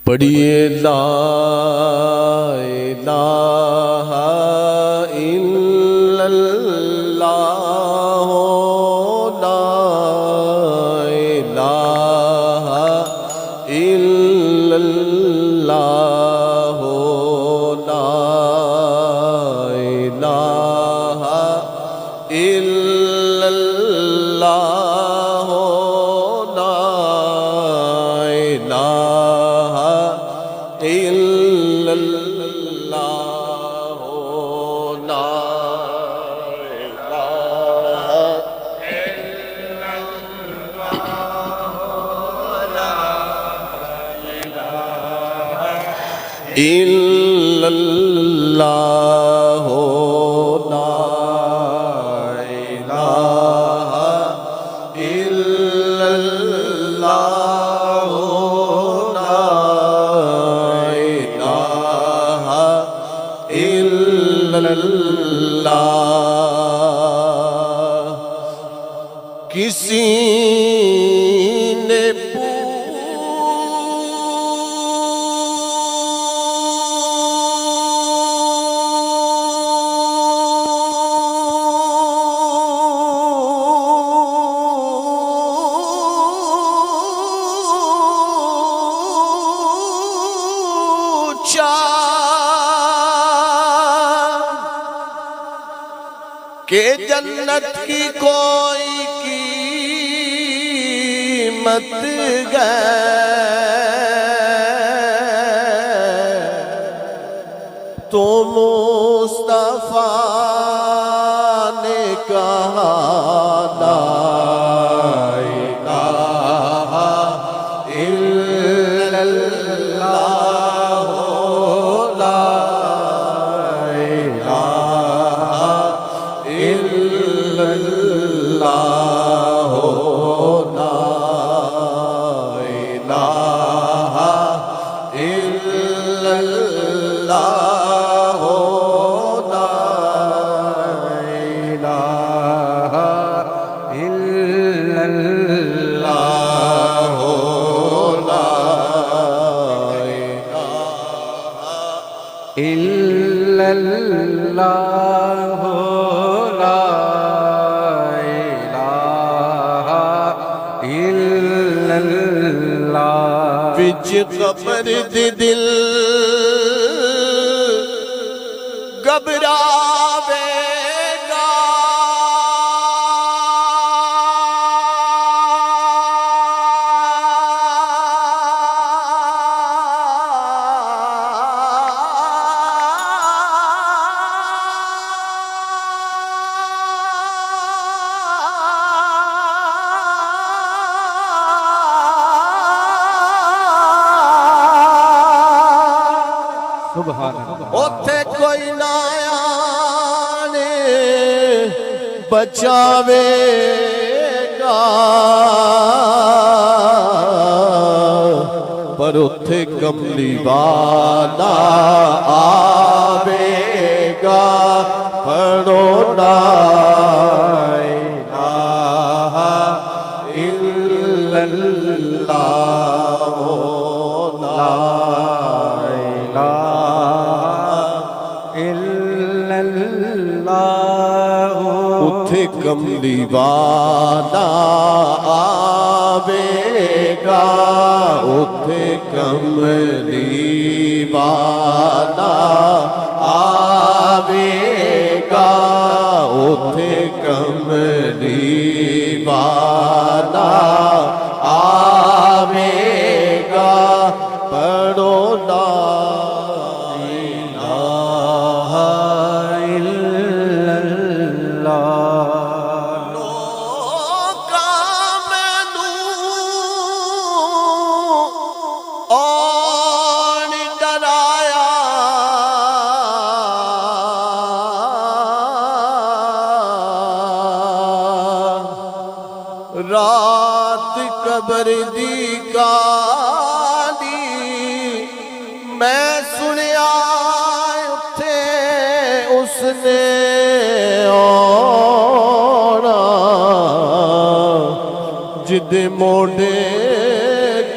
پڑھیے لا الہ الا اللہ لا الہ الا اللہ لا الہ الا اللہ لا الہ الا اللہ لا إلا الله لا إله إلا الله لا إله إلا الله کسی نے کہ جنت کی کوئی قیمت گئے تو مصطفیٰ نے کہا لا الہ الا اللہ لا إلا الله لا إله إلا الله لا إله إلا الله لا إله إلا الله وچ قبر دی دل گھبراوے گا اوتھے کوئی نہ آنے بچاوے گا پر اوتھے کملی والا آوے گا پڑھو لا الہ الا اللہ لا اتھے کملی والا آوے گا اتھے کملی والا آوے گا اتھے کملی والا آوے گا پڑھو لا رات قبر دی کالی میں سنیا اتھے اس نے آنا جدے موڑے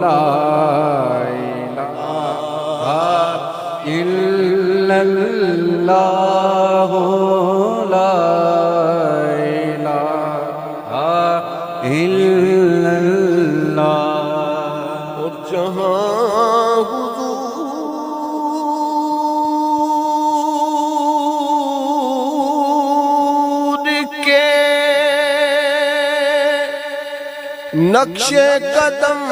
لا إله إلا الله لا إله إلا الله اور جہاں حضور کے نقش قدم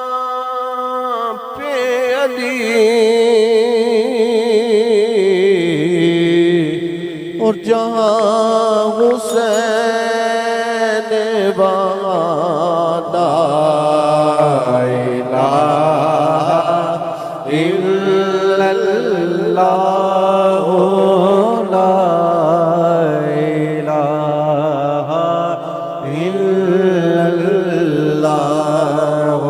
وہاں پہ علی اور جہاں حسین وہاں لا الہ الا اللہ لا الہ الا اللہ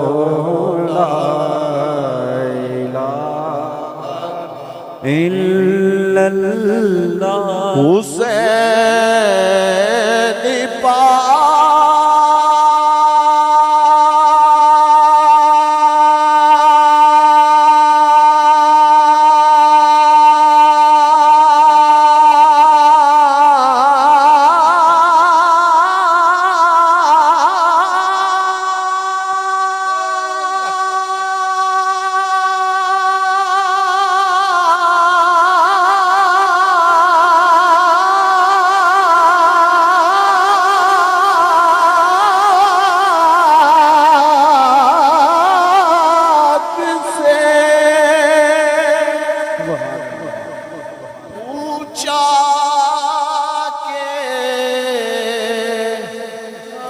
لا الہ إلا الله حسین پاک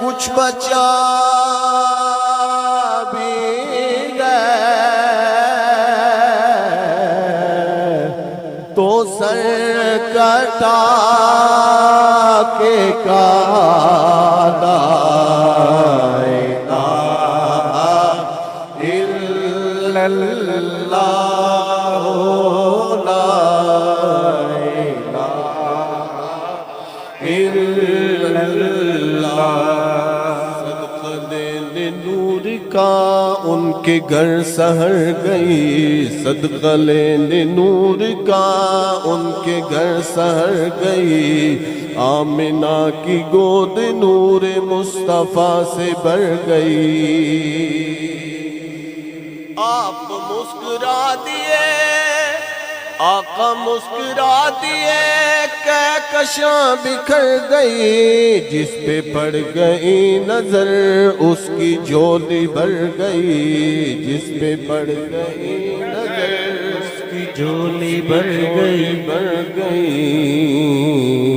کچھ بچا بھی گئے تو سر کٹا کے کہا لا الہ الا اللہ لا الہ الا اللہ نور کا ان کے گھر سحر گئی صدقہ لینے نور کا ان کے گھر سحر گئی آمنہ کی گود نور مصطفیٰ سے بھر گئی آپ مسکرا دیے آقا مسکرا دیے کہکشاں بکھر گئی جس پہ پڑ گئی نظر اس کی جھولی بھر گئی جس پہ پڑ گئی نظر اس کی جھولی بھر گئی